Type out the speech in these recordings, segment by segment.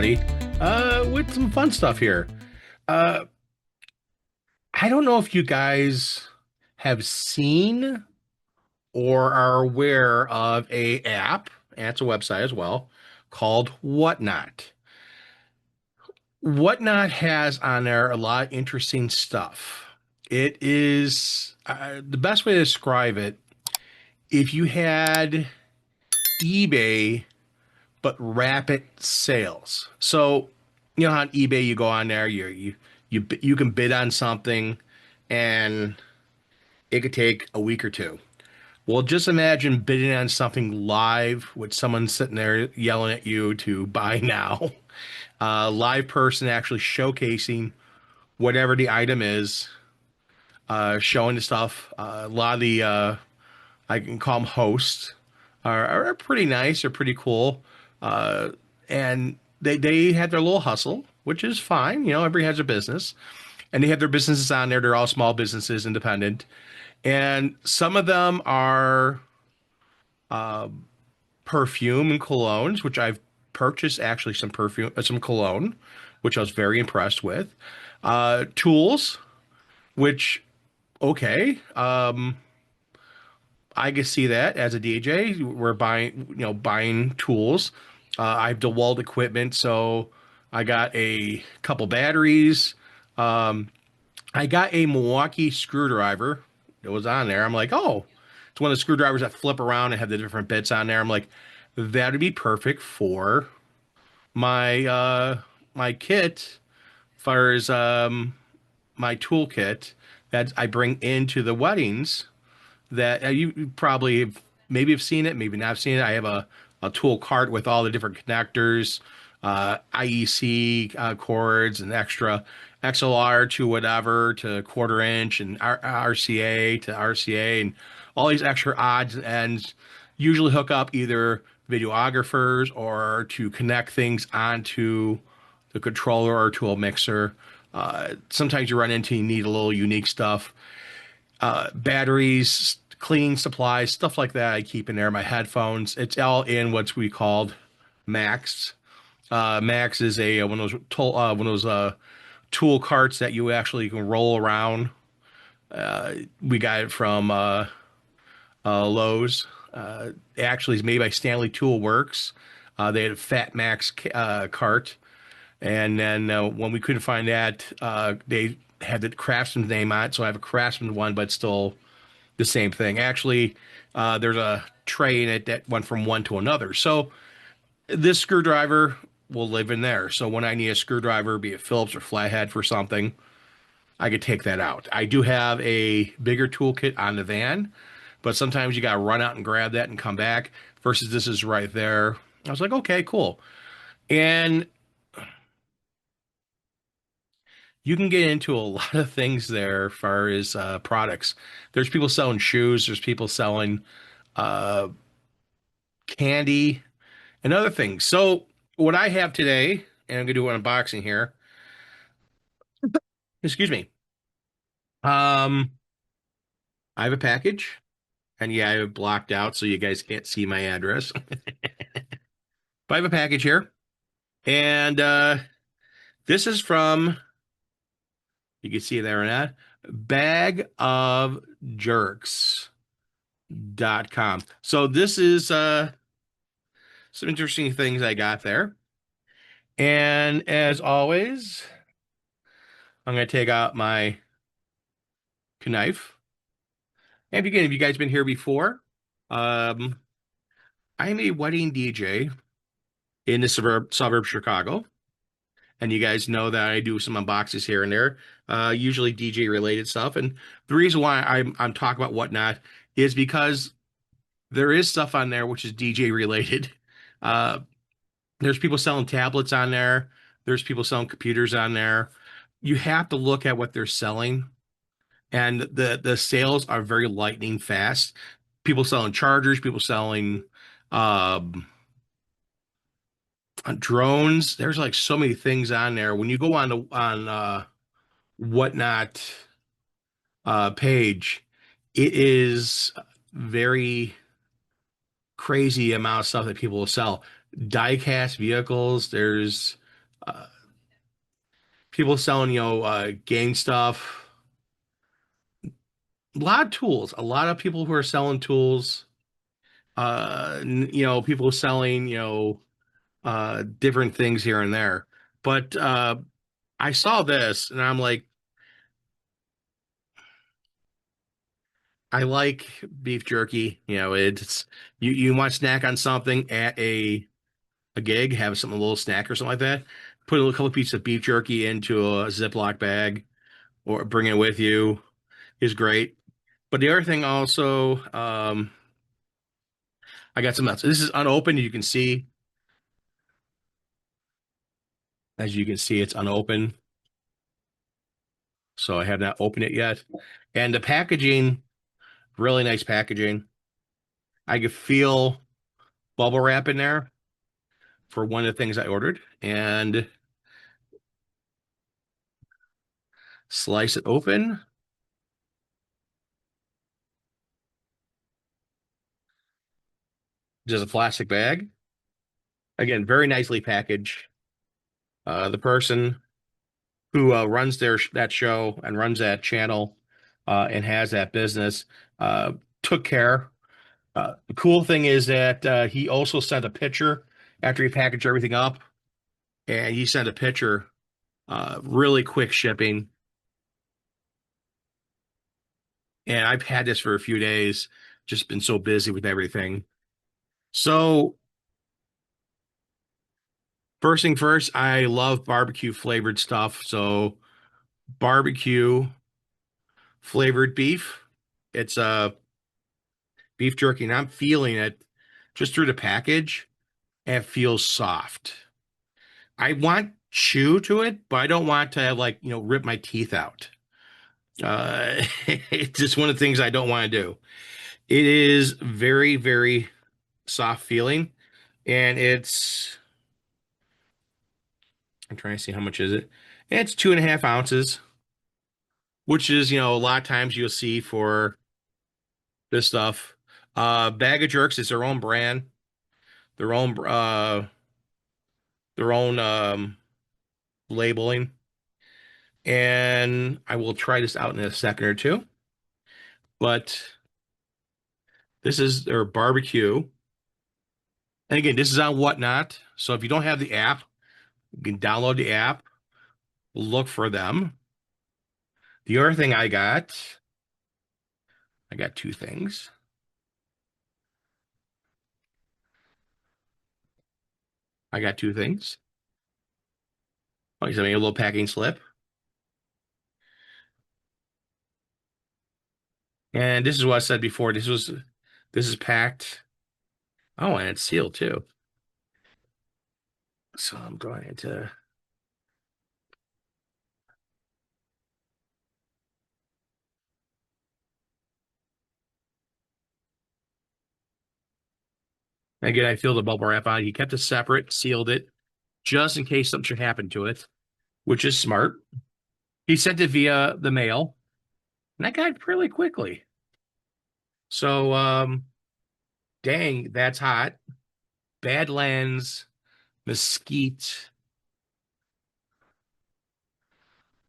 everybody, with some fun stuff here. Uh, I don't know if you guys have seen or are aware of a app, and it's a website as well, called WhatNot. WhatNot has on there a lot of interesting stuff. It is the best way to describe it. If you had eBay but rapid sales. So, you know how on eBay you go on there, you can bid on something and it could take a week or two. Well, just imagine bidding on something live with someone sitting there yelling at you to buy now. Live person actually showcasing whatever the item is, showing the stuff. A lot of the I can call them hosts are pretty nice. They're pretty cool. Uh, and they had their little hustle, which is fine. You know, everybody has a business, and they have their businesses on there. They're all small businesses, independent, and some of them are perfume and colognes, which I've purchased actually some perfume, some cologne, which I was very impressed with. Tools, which okay. I can see that as a DJ. We're buying, buying tools. I have DeWalt equipment, so I got a couple batteries. Um, I got a Milwaukee screwdriver that was on there. I'm like, oh, it's one of the screwdrivers that flip around and have the different bits on there. I'm like, that'd be perfect for my my kit, as far as my toolkit that I bring into the weddings that you probably maybe have seen it, maybe not seen it. I have a tool cart with all the different connectors, IEC cords and extra XLR to whatever to quarter inch and RCA to RCA and all these extra odds and ends. Usually hook up either videographers or to connect things onto the controller or to a mixer. Sometimes you run into you need a little unique stuff, batteries, cleaning supplies, stuff like that. I keep in there. My headphones. It's all in what we called Max. Max is a one of those tool carts that you actually can roll around. We got it from Lowe's. Actually, it's made by Stanley Tool Works. They had a Fat Max cart, and then when we couldn't find that, they had the Craftsman name on it. So I have a Craftsman one, but still the same thing. Actually, there's a tray in it that went from one to another. So this screwdriver will live in there. So when I need a screwdriver, be it Phillips or flathead for something, I could take that out. I do have a bigger toolkit on the van, but sometimes you got to run out and grab that and come back versus this is right there. I was like, okay, cool. And you can get into a lot of things there as far as products. There's people selling shoes, there's people selling uh, candy, and other things. So what I have today, and I'm gonna do an unboxing here. Excuse me. Um, I have a package, and yeah, I have it blocked out so you guys can't see my address. But I have a package here, and this is from you can see there or not bagofjerks.com. So this is some interesting things I got there. And as always, I'm going to take out my knife. And again, if you guys been here before, um, I'm a wedding DJ in the suburb of Chicago. And you guys know that I do some unboxes here and there, usually DJ related stuff. And the reason why I'm talking about whatnot is because there is stuff on there which is DJ related. Uh, there's people selling tablets on there. There's people selling computers on there. You have to look at what they're selling, and the sales are very lightning fast. People selling chargers, people selling um, drones. There's like so many things on there. When you go on whatnot page, it is very crazy amount of stuff that people will sell. Die-cast vehicles. There's Uh, People selling, gang stuff. A lot of tools. A lot of people who are selling tools. People selling, different things here and there. But I saw this and I'm like, I like beef jerky. It's you want to snack on something at a gig, have something a little snack or something like that. Put a couple pieces of beef jerky into a Ziploc bag or bring it with you is great. But the other thing also, I got some nuts. This is unopened. As you can see, it's unopened. So I have not opened it yet. And the packaging, really nice packaging. I could feel bubble wrap in there for one of the things I ordered. And slice it open. Just a plastic bag. Again, very nicely packaged. The person who runs that show and runs that channel and has that business uh, took care. The cool thing is that he also sent a picture after he packaged everything up, and he sent a picture, really quick shipping. And I've had this for a few days, just been so busy with everything. So first thing first, I love barbecue flavored stuff. So barbecue flavored beef. It's beef jerky, and I'm feeling it just through the package, and it feels soft. I want chew to it, but I don't want to like, rip my teeth out. It's just one of the things I don't want to do. It is very, very soft feeling, and I'm trying to see how much is it. It's 2.5 ounces, which is, a lot of times you'll see for this stuff. Bag of Jerks is their own brand, their own labeling, and I will try this out in a second or two. But this is their barbecue, and again, this is on WhatNot. So if you don't have the app, you can download the app, look for them. The other thing I got two things. I got two things. Oh, you sent me a little packing slip, and this is what I said before. This is packed. Oh, and it's sealed too. So I'm going to. Again, I feel the bubble wrap on it. He kept it separate, sealed it, just in case something should happen to it, which is smart. He sent it via the mail, and I got it really quickly. So, dang, that's hot. Badlands mesquite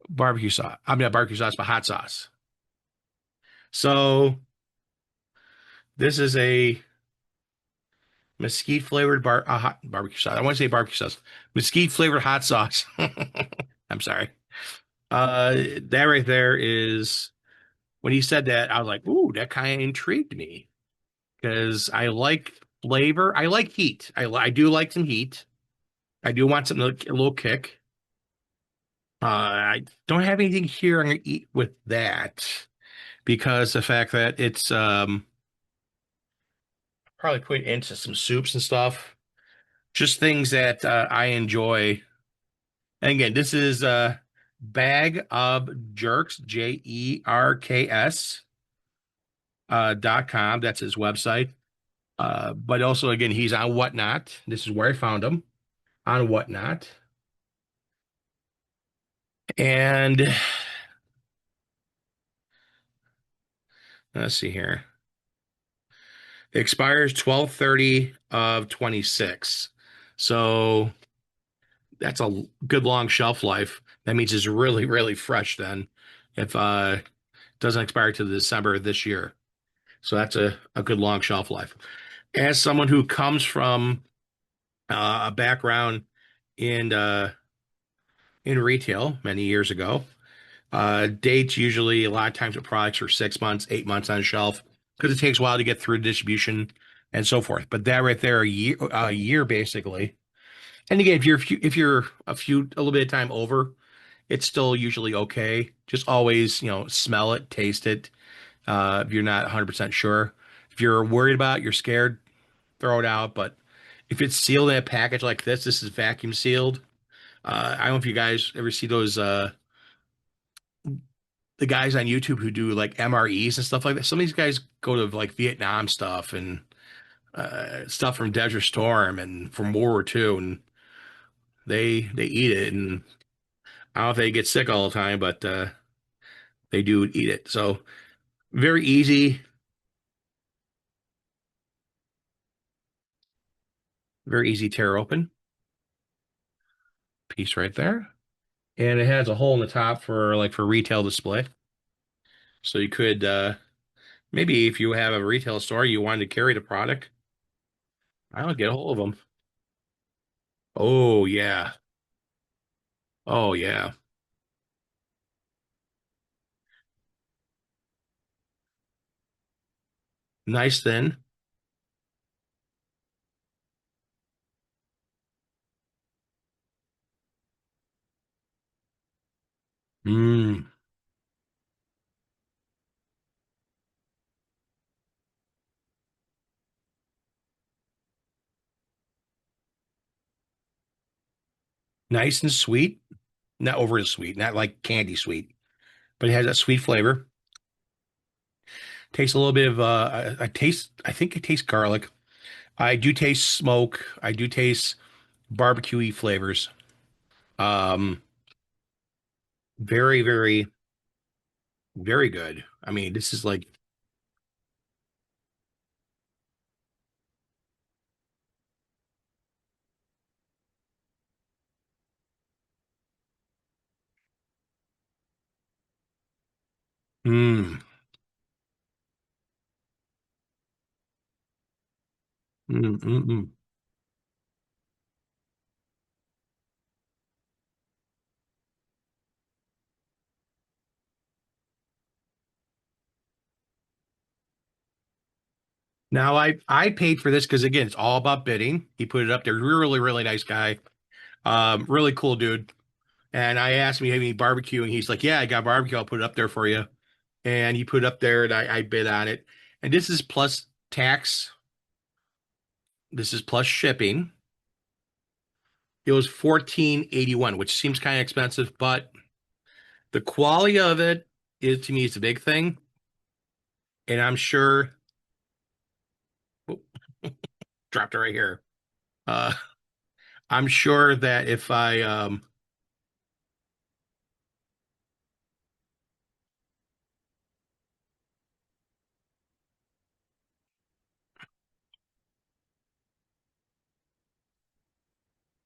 barbecue sauce. I mean, not barbecue sauce, but hot sauce. So, this is a mesquite flavored hot barbecue sauce. I want to say barbecue sauce, mesquite flavored hot sauce. I'm sorry. That right there is when he said that, I was like, ooh, that kind of intrigued me because I like flavor. I like heat. I do like some heat. I do want something a little kick. I don't have anything here I'm gonna eat with that because the fact that it's probably put into some soups and stuff. Just things that I enjoy. And again, this is Bag of Jerks, JERKS .com. That's his website. But also, again, he's on WhatNot. This is where I found him on WhatNot. And let's see here. It expires 12/30 of 26. So that's a good long shelf life. That means it's really, really fresh then. If doesn't expire to December of this year. So that's a good long shelf life. As someone who comes from a background in in retail many years ago, dates usually a lot of times with products are 6 months, 8 months on shelf because it takes a while to get through distribution and so forth. But that right there, a year basically. And again, if you're a little bit of time over, it's still usually okay. Just always, smell it, taste it. If you're not 100% sure, if you're worried about it, you're scared, throw it out. But if it's sealed in a package like this is vacuum sealed. I don't know if you guys ever see those the guys on YouTube who do like MREs and stuff like that. Some of these guys go to like Vietnam stuff and stuff from Desert Storm and from World War II, and they eat it. And I don't know if they get sick all the time, but they do eat it. So very easy, very easy tear open piece right there. And it has a hole in the top for like for retail display. So you could maybe if you have a retail store, you wanted to carry the product, I would get a hold of them. Oh yeah. Oh yeah. Nice thin. Mm, nice and sweet. Not overly sweet, not like candy sweet, but it has that sweet flavor. Tastes a little bit of I think it tastes garlic. I do taste smoke. I do taste barbecue flavors. Um, very, very, very good. I mean, this is like, mm, mm. Now I paid for this because again, it's all about bidding. He put it up there. Really, really nice guy. Really cool dude. And I asked him, "You have any barbecue?" And he's like, "Yeah, I got barbecue. I'll put it up there for you." And he put it up there, and I bid on it. And this is plus tax. This is plus shipping. It was 14.81, which seems kind of expensive, but the quality of it is to me is the big thing. And I'm sure, oh, dropped it right here. Uh, I'm sure that if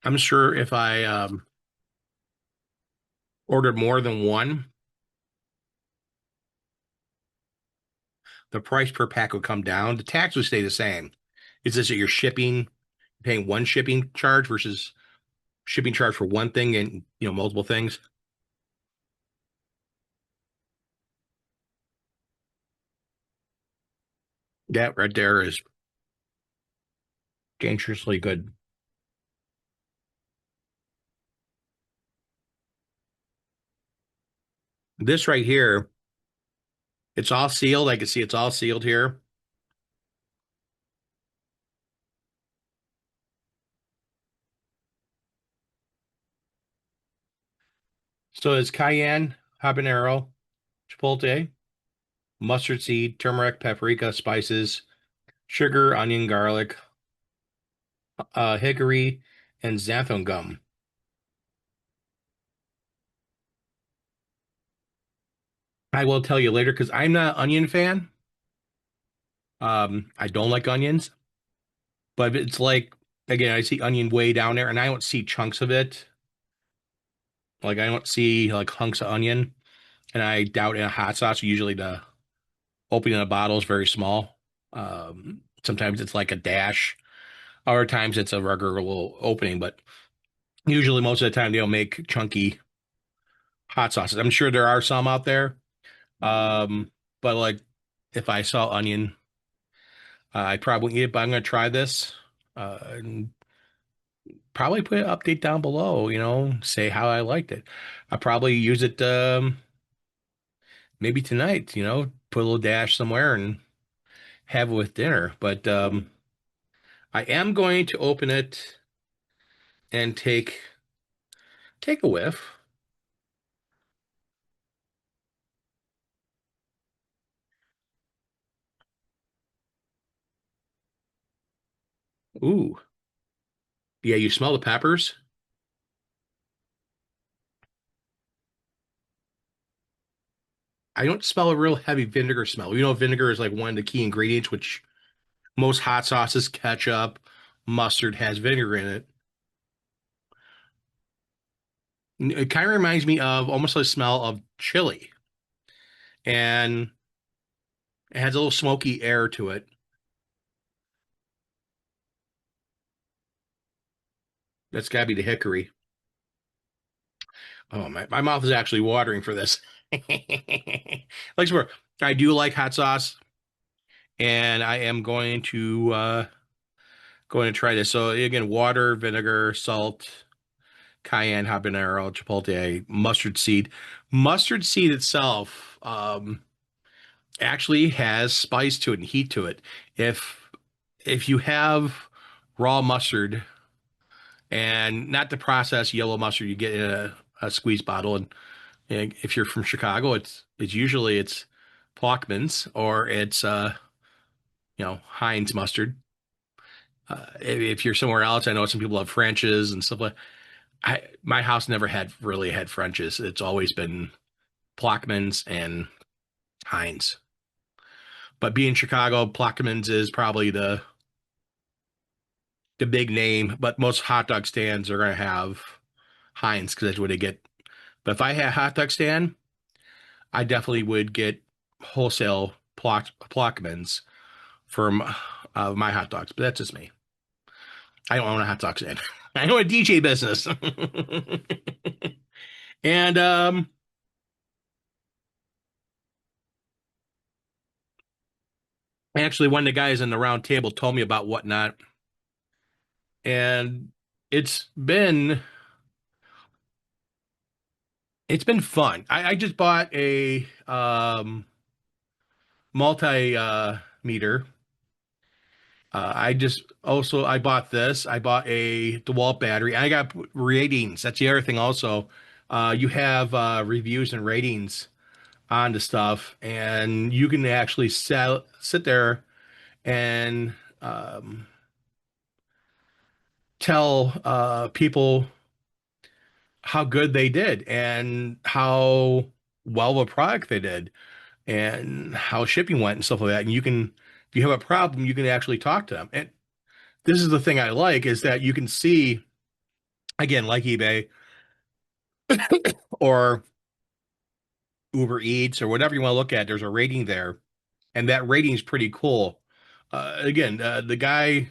I'm sure if I ordered more than one, the price per pack would come down. The tax would stay the same. It's just that you're paying one shipping charge versus shipping charge for one thing and multiple things. That right there is dangerously good. This right here, it's all sealed. I can see it's all sealed here. So it's cayenne, habanero, chipotle, mustard seed, turmeric, paprika, spices, sugar, onion, garlic, hickory, and xanthan gum. I will tell you later because I'm not an onion fan. I don't like onions, but it's like again, I see onion way down there, and I don't see chunks of it. Like I don't see like hunks of onion, and I doubt in a hot sauce. Usually the opening of the bottle is very small. Sometimes it's like a dash. Other times it's a regular little opening, but usually most of the time they'll make chunky hot sauces. I'm sure there are some out there. But like if I saw onion, I'd probably eat it, but I'm gonna try this. And probably put an update down below, say how I liked it. I probably use it maybe tonight, put a little dash somewhere and have it with dinner. But I am going to open it and take a whiff. Ooh. Yeah, you smell the peppers? I don't smell a real heavy vinegar smell. Vinegar is like one of the key ingredients, which most hot sauces, ketchup, mustard has vinegar in it. It kind of reminds me of almost the smell of chili, and it has a little smoky air to it. That's got to be the hickory. Oh, my mouth is actually watering for this. Like, swear, I do like hot sauce, and I am going to try this. So again, water, vinegar, salt, cayenne, habanero, chipotle, mustard seed. Mustard seed itself actually has spice to it and heat to it. If if you have raw mustard and not the processed yellow mustard you get in a squeeze bottle, and if you're from Chicago, it's usually it's Plockman's or it's Heinz mustard. If you're somewhere else, I know some people have French's and stuff like. My house never had French's. It's always been Plockman's and Heinz. But being Chicago, Plockman's is probably the big name. But most hot dog stands are going to have Heinz because that's what they get. But if I had a hot dog stand, I definitely would get wholesale Plockman's for my hot dogs. But that's just me. I don't own a hot dog stand. I own a DJ business. And actually, one of the guys in the round table told me about WhatNot, and it's been it's been fun. I just bought a multi meter. I bought this. I bought a DeWalt battery. I got ratings. That's the other thing. Also, you have reviews and ratings on the stuff, and you can actually sit there and tell people how good they did and how well of a product they did and how shipping went and stuff like that. And if you have a problem, you can actually talk to them. And this is the thing I like is that you can see, again, like eBay or Uber Eats or whatever you want to look at, there's a rating there, and that rating is pretty cool. Again, the guy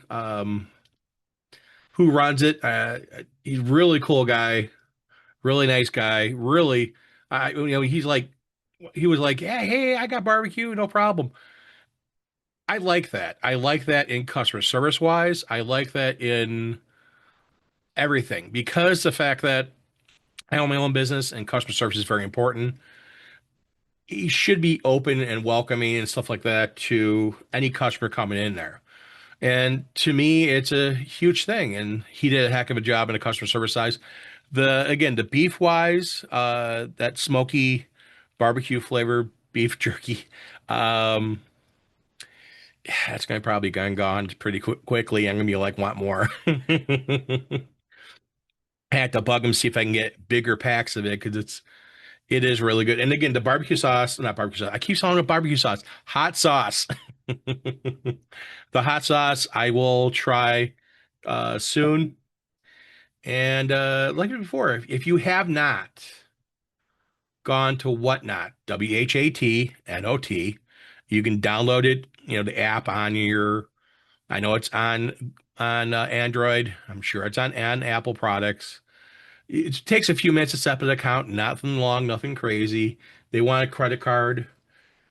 who runs it, he's a really cool guy, really nice guy, really, he was like, yeah, hey, I got barbecue, no problem. I like that. I like that in customer service wise. I like that in everything because the fact that I own my own business and customer service is very important. He should be open and welcoming and stuff like that to any customer coming in there. And to me, it's a huge thing. And he did a heck of a job in the customer service side. The beef wise, that smoky barbecue flavor beef jerky, um, that's gonna probably gone pretty quickly. I'm gonna be like, want more. I had to bug him see if I can get bigger packs of it because it is really good. And again, the barbecue sauce, not barbecue sauce. I keep calling it barbecue sauce, hot sauce. The hot sauce I will try soon. And like before, if you have not gone to WhatNot, WhatNot, you can download it, the app on your, I know it's on Android. I'm sure it's on Apple products. It takes a few minutes to set up an account, nothing long, nothing crazy. They want a credit card.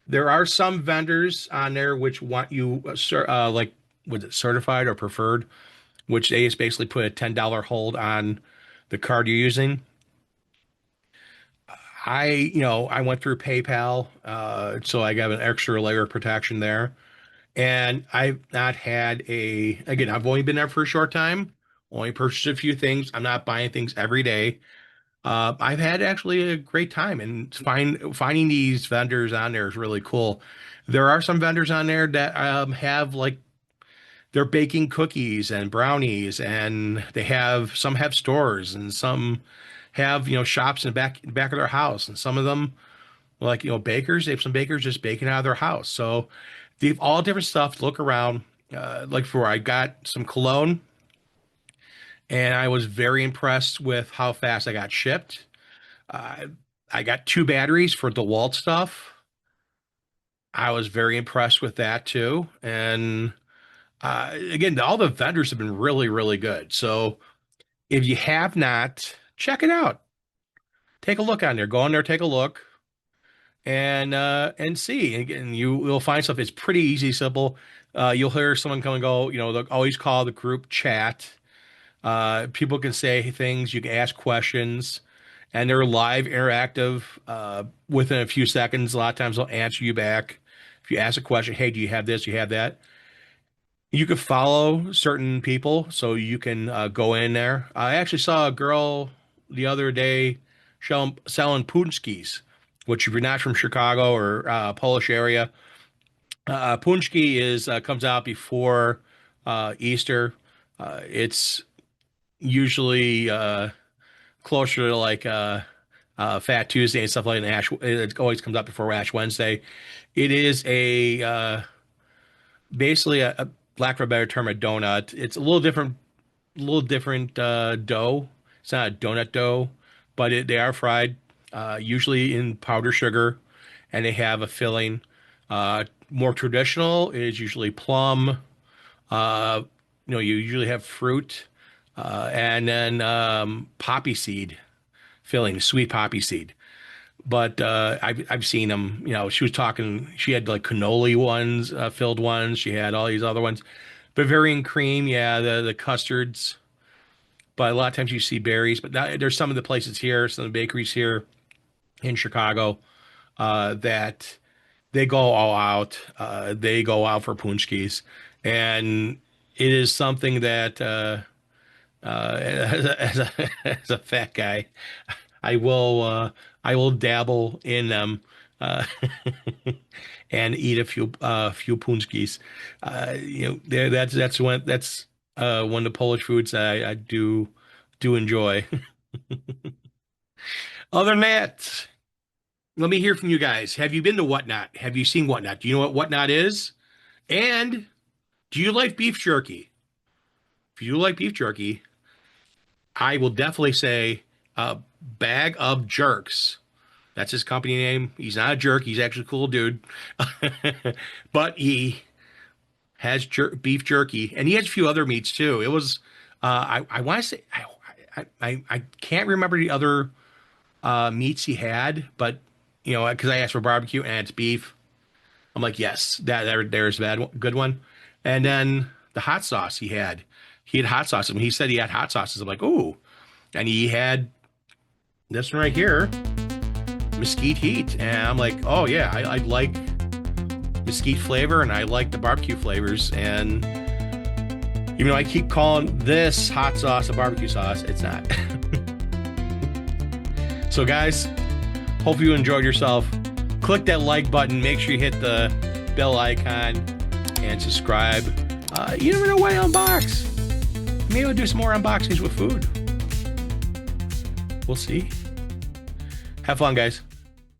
There are some vendors on there which want you, like, was it certified or preferred, which they just basically put a $10 hold on the card you're using. I went through PayPal, so I got an extra layer of protection there. And I've not had again, I've only been there for a short time, only purchased a few things. I'm not buying things every day. I've had actually a great time, and finding these vendors on there is really cool. There are some vendors on there that have like they're baking cookies and brownies, and some have stores, and some have shops in the back of their house, and some of them like bakers. They have some bakers just baking out of their house. So they have all different stuff to look around. Like for I got some cologne, and I was very impressed with how fast I got shipped. Uh, I got two batteries for DeWalt stuff. I was very impressed with that too. And again, all the vendors have been really, really good. So if you have not, check it out. Take a look on there. Go on there, take a look, and see. And again, you will find stuff. It's pretty easy, simple. You'll hear someone come and go. They'll always call the group chat. People can say things. You can ask questions, and they're live, interactive. Within a few seconds, a lot of times they'll answer you back. If you ask a question, hey, do you have this? Do you have that? You can follow certain people, so you can go in there. I actually saw a girl the other day selling punskis, which if you're not from Chicago or Polish area, punski is comes out before Easter. It's usually closer to like Fat Tuesday and stuff like that. It always comes out before Ash Wednesday. It is basically a lack of a better term, a donut. It's a little different dough. It's not a donut dough, but they are fried, usually in powdered sugar, and they have a filling. More traditional is usually plum. Uh, you usually have fruit, and then poppy seed filling, sweet poppy seed. But I've seen them. She was talking. She had like cannoli ones, filled ones. She had all these other ones, Bavarian cream. Yeah, the custards. But a lot of times you see berries. But there's some of the places here, some of the bakeries here in Chicago, that they go all out. They go out for punchkis, and it is something that as a fat guy, I will dabble in them, uh, and eat a few punskis. That's one of the Polish foods I do enjoy. Other than that, let me hear from you guys. Have you been to WhatNot? Have you seen WhatNot? Do you know what WhatNot is? And do you like beef jerky? If you like beef jerky, I will definitely say Bag of Jerks. That's his company name. He's not a jerk. He's actually a cool dude. But he has beef jerky, and he has a few other meats too. It was, I want to say, I can't remember the other meats he had, but because I asked for barbecue and it's beef, I'm like, yes, there's that good one. And then the hot sauce he had hot sauce. And when he said he had hot sauces, I'm like, ooh, and he had this one right here, mesquite heat, and I'm like, oh yeah, I like mesquite flavor, and I like the barbecue flavors. And even though I keep calling this hot sauce a barbecue sauce, it's not. So guys, hope you enjoyed yourself. Click that like button, make sure you hit the bell icon and subscribe. You never know why I unbox. Maybe I'll do some more unboxings with food. We'll see. Have fun, guys.